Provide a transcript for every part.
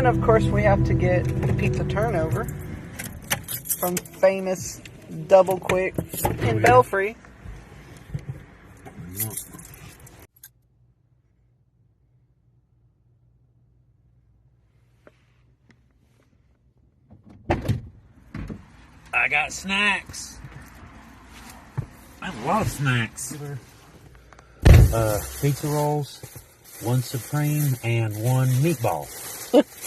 of course we have to get the pizza turnover from famous Double Quick in Belfry. I got snacks. I have a lot of snacks. Pizza rolls, one supreme, and one meatball.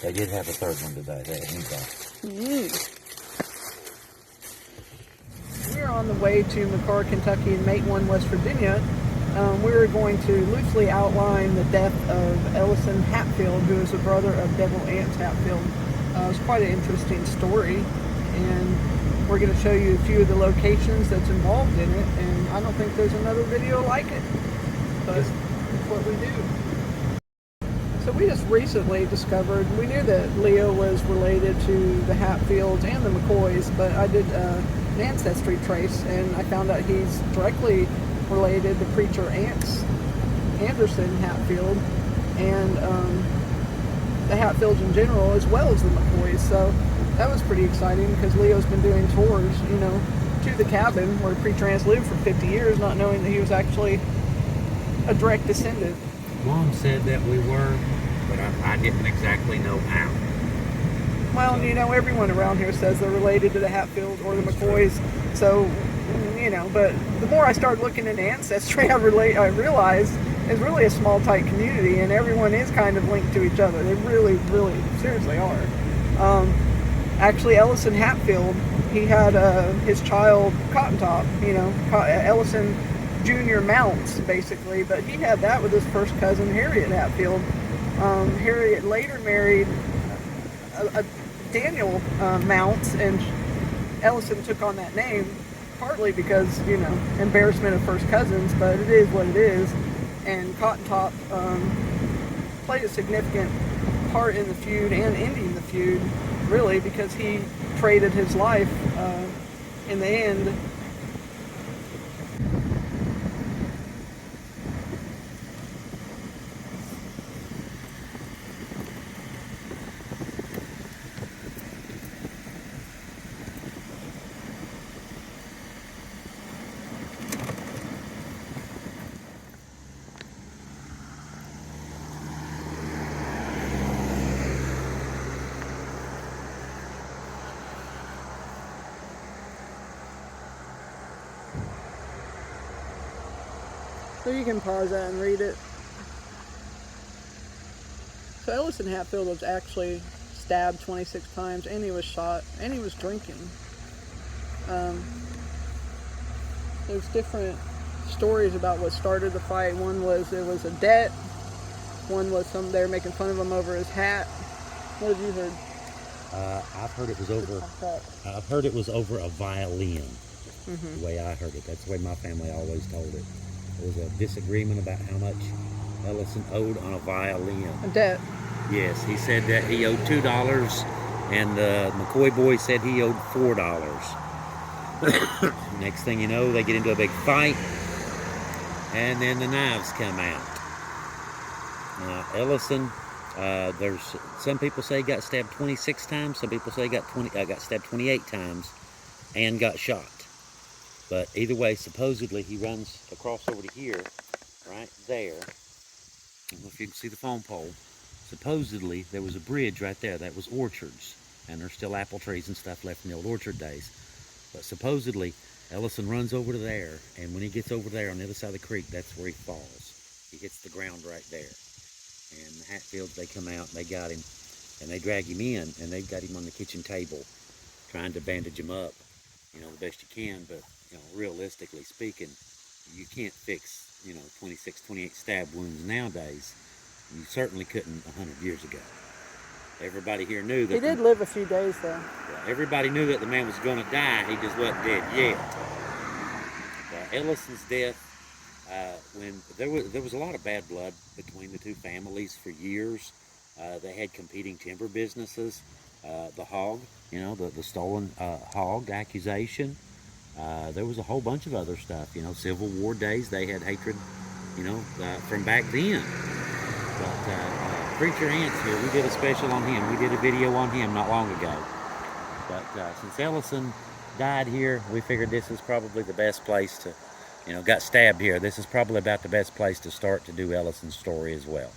They did have a third one today. They had meatball. We're on the way to McCoy, Kentucky and Matewan, West Virginia. We're going to loosely outline the death of Ellison Hatfield, who is the brother of Devil Anse Hatfield. It's quite an interesting story, and we're going to show you a few of the locations that's involved in it, and I don't think there's another video like it, but it's what we do. So we just recently discovered, we knew that Leo was related to the Hatfields and the McCoys, but I did an ancestry trace, and I found out he's directly related to preacher Anderson Hatfield, and the Hatfields in general, as well as the McCoys. So that was pretty exciting, because Leo's been doing tours, you know, to the cabin where preacher Anse lived for 50 years, not knowing that he was actually a direct descendant. Mom said that we were, but I didn't exactly know how. Well, you know, everyone around here says they're related to the Hatfields or the McCoys, so, you know, but the more I started looking into ancestry, I realized it's really a small, tight community, and everyone is kind of linked to each other. They really, really, seriously are. Actually, Ellison Hatfield, he had his child, Cotton Top, you know, Ellison Junior Mounts, basically, but he had that with his first cousin, Harriet Hatfield. Harriet later married Daniel Mounts, and Ellison took on that name, partly because, you know, embarrassment of first cousins, but it is what it is. And Cotton Top played a significant part in the feud and ending the feud, really, because he traded his life in the end. So you can pause that and read it. So Ellison Hatfield was actually stabbed 26 times, and he was shot, and he was drinking. There's different stories about what started the fight. One was it was a debt. One was they were making fun of him over his hat. What have you heard? I've heard it was over. I've heard it was over a violin. Mm-hmm. The way I heard it, that's the way my family always told it. There was a disagreement about how much Ellison owed on a violin. A debt. Yes, he said that he owed $2, and the McCoy boy said he owed $4. Next thing you know, they get into a big fight, and then the knives come out. Ellison, there's some people say he got stabbed 26 times. Some people say he got stabbed 28 times, and got shot. But either way, supposedly he runs across over to here, right there. I don't know if you can see the phone pole. Supposedly there was a bridge right there that was orchards, and there's still apple trees and stuff left in the old orchard days. But supposedly Ellison runs over to there, and when he gets over there on the other side of the creek, that's where he falls. He hits the ground right there. And the Hatfields, they come out and they got him, and they drag him in, and they've got him on the kitchen table trying to bandage him up, you know, the best you can. But you know, realistically speaking, you can't fix, you know, 26, 28 stab wounds nowadays. You certainly couldn't 100 years ago. Everybody here knew that... He did live a few days, though. Everybody knew that the man was going to die. He just wasn't dead yet. Ellison's death, when there was a lot of bad blood between the two families for years. They had competing timber businesses. The hog, you know, the stolen hog accusation. There was a whole bunch of other stuff, you know, Civil War days. They had hatred, you know, from back then. But Preacher Ants here. We did a special on him. We did a video on him not long ago. But since Ellison died here, we figured this is probably the best place to, got stabbed here. This is probably about the best place to start to do Ellison's story as well.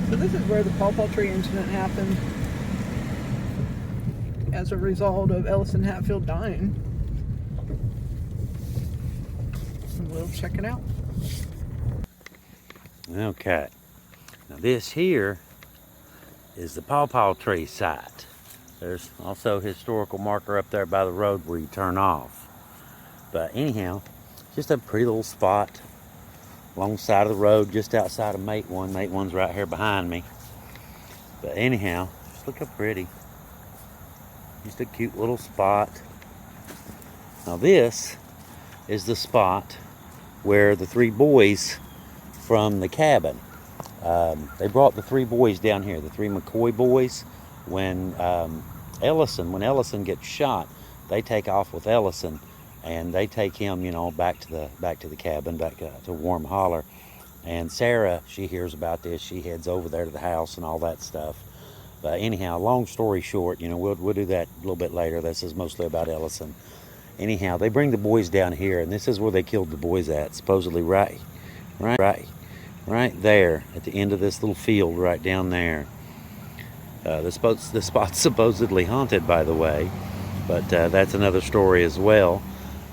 So this is where the Pawpaw tree incident happened as a result of Ellison Hatfield dying. We'll check it out. Okay. Now this here is the Pawpaw tree site. There's also a historical marker up there by the road where you turn off. But anyhow, just a pretty little spot along the side of the road just outside of Mate One. Mate One's right here behind me. But anyhow, just look how pretty. Just a cute little spot. Now this is the spot where the three boys from the cabin, they brought the three boys down here, the three McCoy boys. When Ellison gets shot, they take off with Ellison, and they take him, back to the cabin, back to Warm Holler. And Sarah, she hears about this. She heads over there to the house and all that stuff. But anyhow, long story short, we'll do that a little bit later. This is mostly about Ellison. Anyhow, they bring the boys down here, and this is where they killed the boys at, supposedly right there at the end of this little field right down there. The spot's supposedly haunted, by the way, but that's another story as well.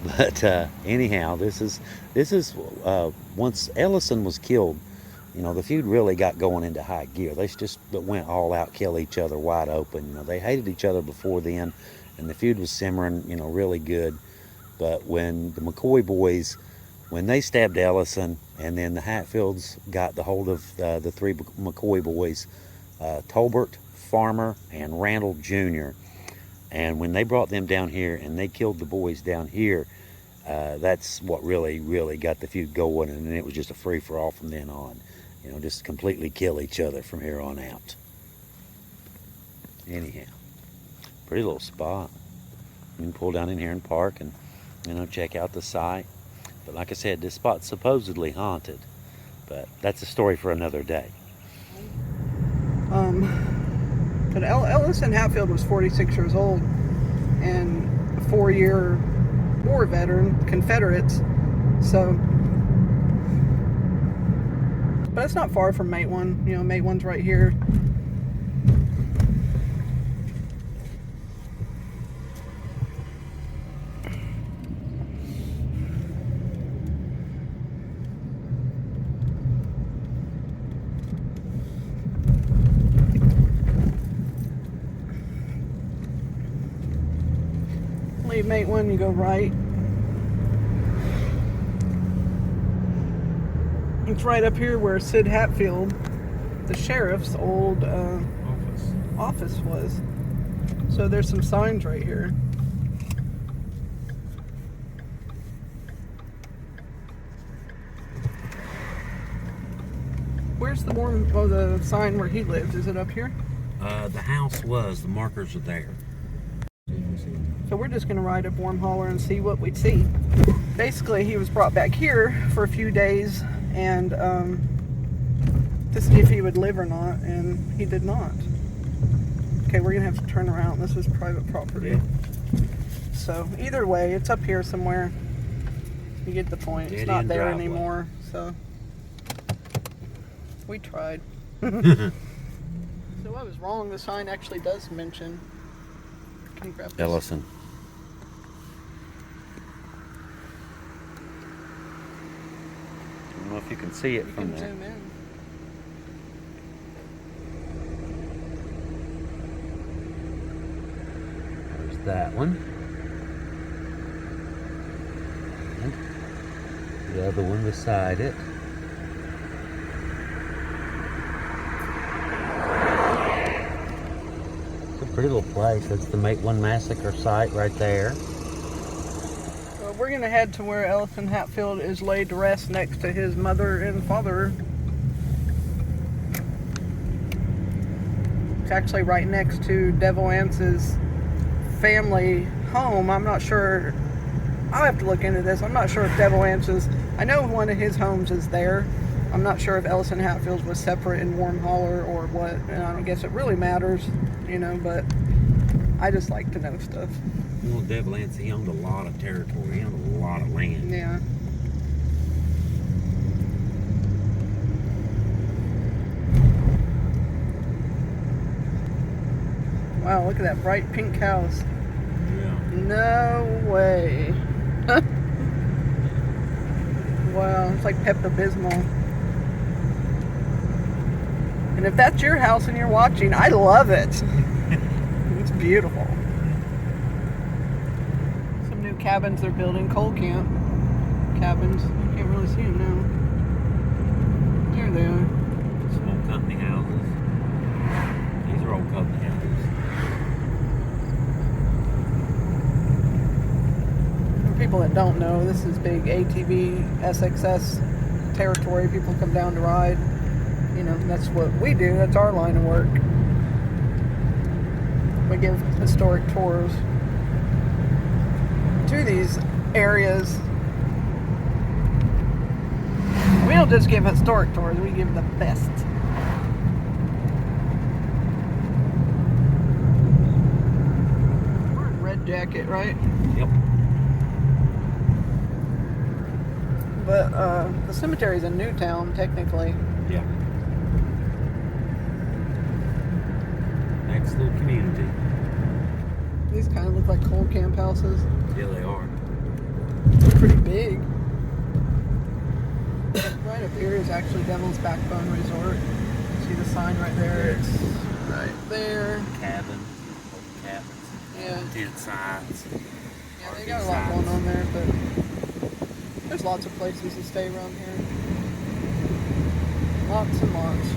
But anyhow, this is once Ellison was killed, the feud really got going into high gear. They just went all out, kill each other wide open. They hated each other before then, and the feud was simmering, really good. But when the McCoy boys, when they stabbed Ellison, and then the Hatfields got the hold of the three McCoy boys, Tolbert, Farmer, and Randall Jr., and when they brought them down here and they killed the boys down here, that's what really got the feud going, and then it was just a free-for-all from then on. Just completely kill each other from here on out. Anyhow, pretty little spot. You can pull down in here and park and, check out the site. But like I said, this spot's supposedly haunted, but that's a story for another day. But Ellison Hatfield was 46 years old and a 4-year war veteran, Confederates. So, but it's not far from Mate One. Mate One's right here. Leave Mate One, you go right. It's right up here where Sid Hatfield, the sheriff's old office was. So there's some signs right here. Where's the sign where he lived? Is it up here? The house was. The markers are there. So we're just going to ride up Warm Holler and see what we'd see. Basically, he was brought back here for a few days and to see if he would live or not, and he did not. Okay, we're going to have to turn around. This is private property. Yeah. So either way, it's up here somewhere. You get the point. It's not there anymore. So we tried. So I was wrong. The sign actually does mention. Can you grab this? Ellison. I don't know if you can see it from there. Zoom in. There's that one. And the other one beside it. Pretty little place. That's the Mate One massacre site right there. Well, we're going to head to where Ellison Hatfield is laid to rest next to his mother and father. It's actually right next to Devil Anses' family home. I'm not sure. I'll have to look into this. I'm not sure if Devil Anses, I know one of his homes is there, I'm not sure if Ellison Hatfields was separate in Warm Holler or what, and I don't guess it really matters, you know, but I just like to know stuff. Well, Devil Anse, he owned a lot of territory. He owned a lot of land. Yeah. Wow, look at that bright pink house. Yeah. No way. Wow, it's like Pepto-Bismol. And if that's your house and you're watching, I love it. It's beautiful. Some new cabins they're building, coal camp cabins. You can't really see them now. There they are. Some old company houses. These are old company houses. For people that don't know, this is big ATV, SXS territory. People come down to ride. You know, that's what we do. That's our line of work. We give historic tours to these areas. We don't just give historic tours, we give the best. We're in Red Jacket, right? Yep. But the cemetery's in Newtown, technically. Yeah. Next little community. These kind of look like coal camp houses. Yeah, they are. They're pretty big. Right up here is actually Devil's Backbone Resort. See the sign right there? It's right there. Cabin, old cabins, Yeah. tent signs. Yeah, they got a lot going on there, but there's lots of places to stay around here. Lots and lots.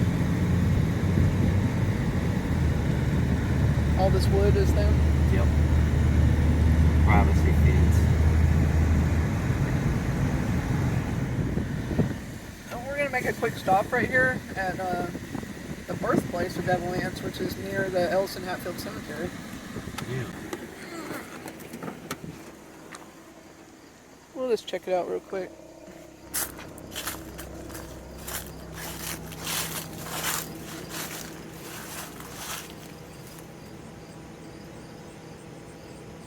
All this wood is there? Yep. Privacy fence. And we're going to make a quick stop right here at the birthplace of Devil Anse, which is near the Ellison Hatfield Cemetery. Yeah. We'll just check it out real quick.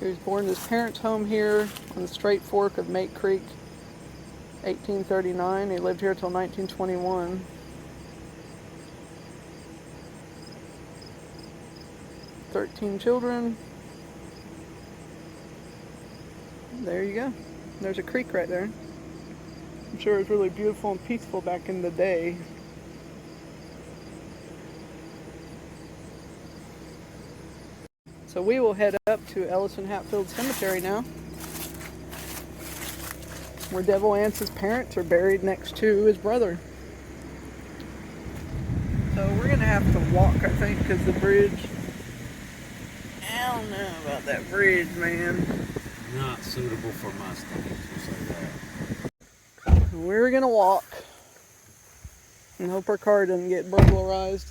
He was born in his parents' home here on the Straight Fork of Mate Creek, 1839. He lived here till 1921. "13 children." There you go. There's a creek right there. I'm sure it was really beautiful and peaceful back in the day. So we will head up to Ellison Hatfield Cemetery now, where Devil Anse's parents are buried next to his brother. So we're going to have to walk, I think, because the bridge... I don't know about that bridge, man. Not suitable for Mustangs, we'll say that. We're going to walk and hope our car doesn't get burglarized.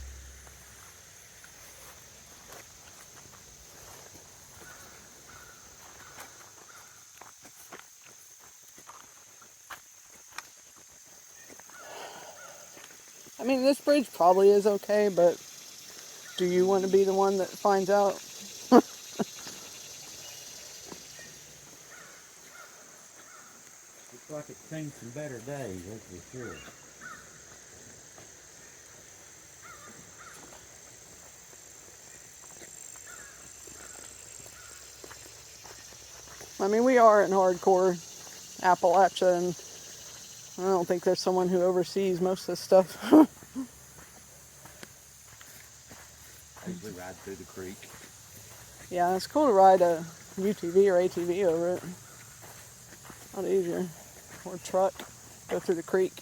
I mean, this bridge probably is okay, but do you want to be the one that finds out? Looks like it's seen some better days, that's for sure. I mean, we are in hardcore Appalachia, and I don't think there's someone who oversees most of this stuff. I usually ride through the creek. Yeah, it's cool to ride a UTV or ATV over it. A lot easier. Or truck. Go through the creek.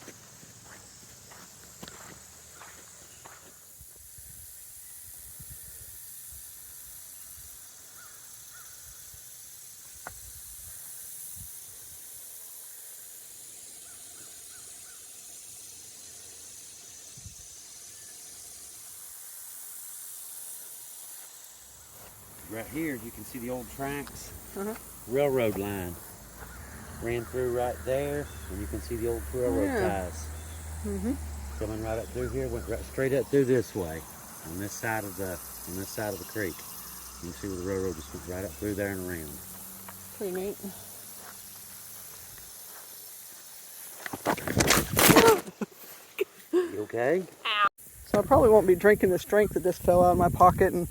Right here, you can see the old tracks. Uh-huh. Railroad line ran through right there, and you can see the old railroad Yeah. ties. Mm-hmm. Coming right up through here, went right straight up through this way, on this side of the creek. You can see where the railroad just went right up through there and around. Pretty neat. You okay? So I probably won't be drinking this drink that just fell out of my pocket and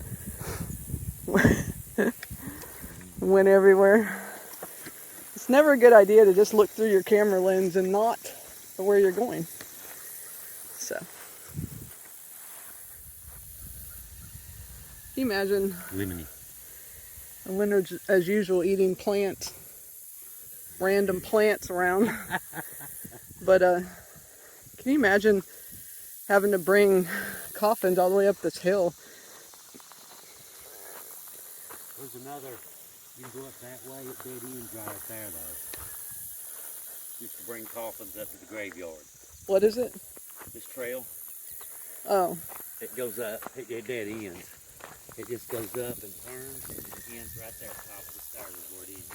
went everywhere. It's never a good idea to just look through your camera lens and not where you're going. So, can you imagine Lemony. Leonard, as usual, eating plants, random plants around. But can you imagine having to bring coffins all the way up this hill? There's another, you can go up that way, it dead ends right up there though. Used to bring coffins up to the graveyard. What is it? This trail, Oh. it goes up, it dead ends. It just goes up and turns and it ends right there at the top of the stairs is where it ends.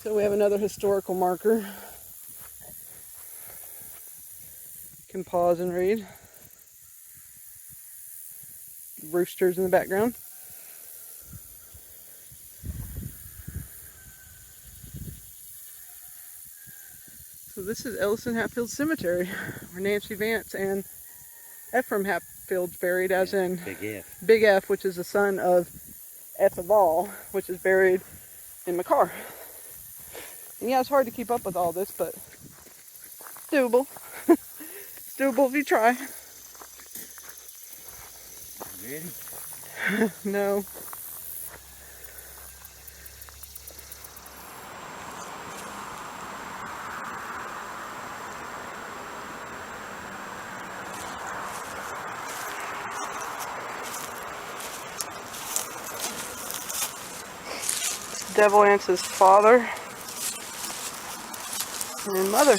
So we have another historical marker. Can pause and read. Roosters in the background. So this is Ellison Hatfield Cemetery, where Nancy Vance and Ephraim Hatfield's buried, as in Big F. Big F, which is the son of F of all, which is buried in McCoy. And yeah, it's hard to keep up with all this, but it's doable. It's doable if you try. Ready? No. Devil Anse's father and mother.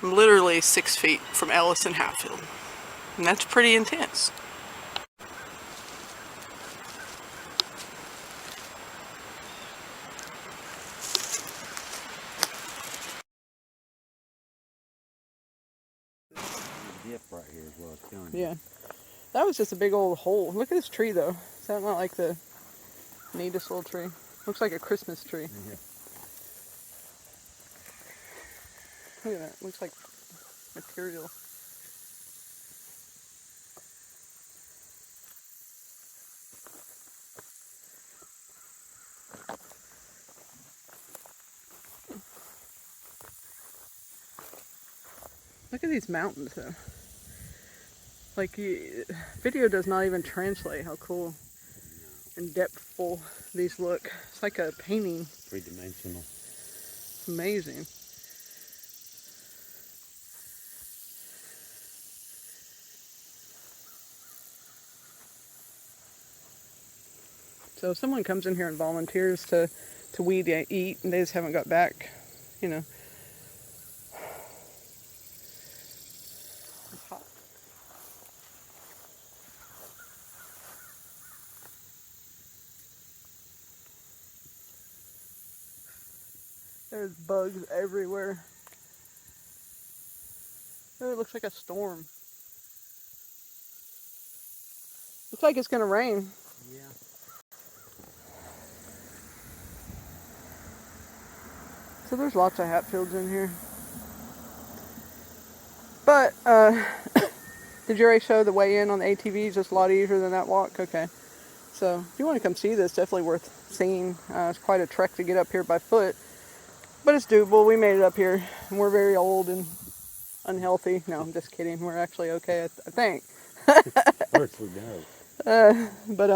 I'm literally 6 feet from Ellison Hatfield, and that's pretty intense. Dip right here is what I was telling you. Yeah, that was just a big old hole. Look at this tree though. Is that not like the neatest little tree? Looks like a Christmas tree. Yeah. Look at that. Looks like material. Look at these mountains though. Like, video does not even translate how cool and depthful these look. It's like a painting. Three-dimensional. It's amazing. So if someone comes in here and volunteers to weed eat and they just haven't got back, you know. It's hot. There's bugs everywhere. Oh, it looks like a storm. Looks like it's gonna rain. Yeah. So there's lots of Hatfields in here. But, did you already show the way in on the ATVs? It's a lot easier than that walk? Okay. So, if you want to come see this, definitely worth seeing. It's quite a trek to get up here by foot. But it's doable. We made it up here. And we're very old and unhealthy. No, I'm just kidding. We're actually okay, I think. First we know. But,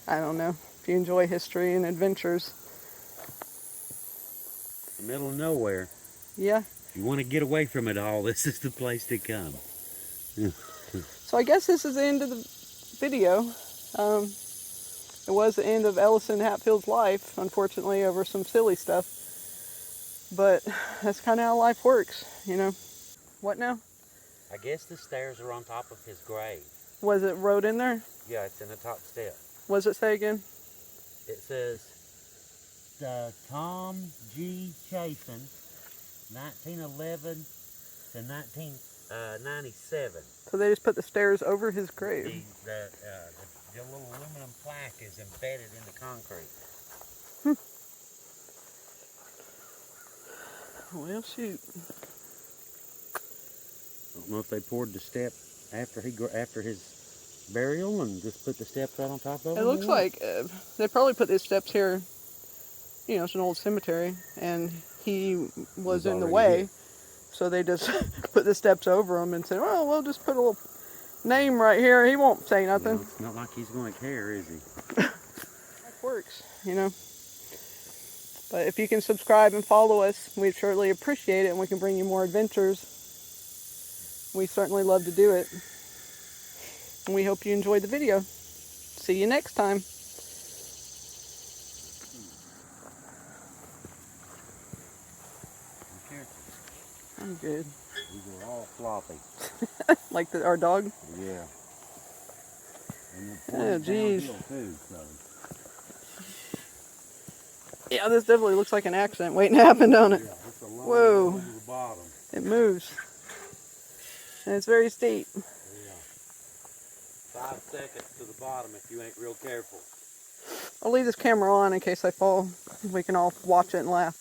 I don't know. If you enjoy history and adventures. The middle of nowhere. Yeah. If you want to get away from it all, this is the place to come. So I guess this is the end of the video. It was the end of Ellison Hatfield's life, unfortunately, over some silly stuff. But that's kind of how life works, you know. What now? I guess the stairs are on top of his grave. Was it wrote in there? Yeah, it's in the top step. What does it say again? It says, Tom G. Chafin, 1911 to 1997. So they just put the stairs over his grave. The little aluminum plaque is embedded in the concrete. Well, shoot. I don't know if they poured the step after his burial and just put the steps right on top of it. It looks like they probably put these steps here. You know, it's an old cemetery, and he was in the way, here. so they just put the steps over him and said, "Well, we'll just put a little name right here. He won't say nothing." Well, it's not like he's going to care, is he? That works, you know. But if you can subscribe and follow us, we'd surely appreciate it, and we can bring you more adventures. We certainly love to do it. And we hope you enjoyed the video. See you next time. I'm good. These are all floppy. Like our dog? Yeah. And Oh, jeez. Too, so. Yeah, this definitely looks like an accident waiting to happen, don't it? Yeah, it's a line Whoa. to the bottom. It moves. And it's very steep. Yeah. 5 seconds to the bottom if you ain't real careful. I'll leave this camera on in case I fall. We can all watch it and laugh.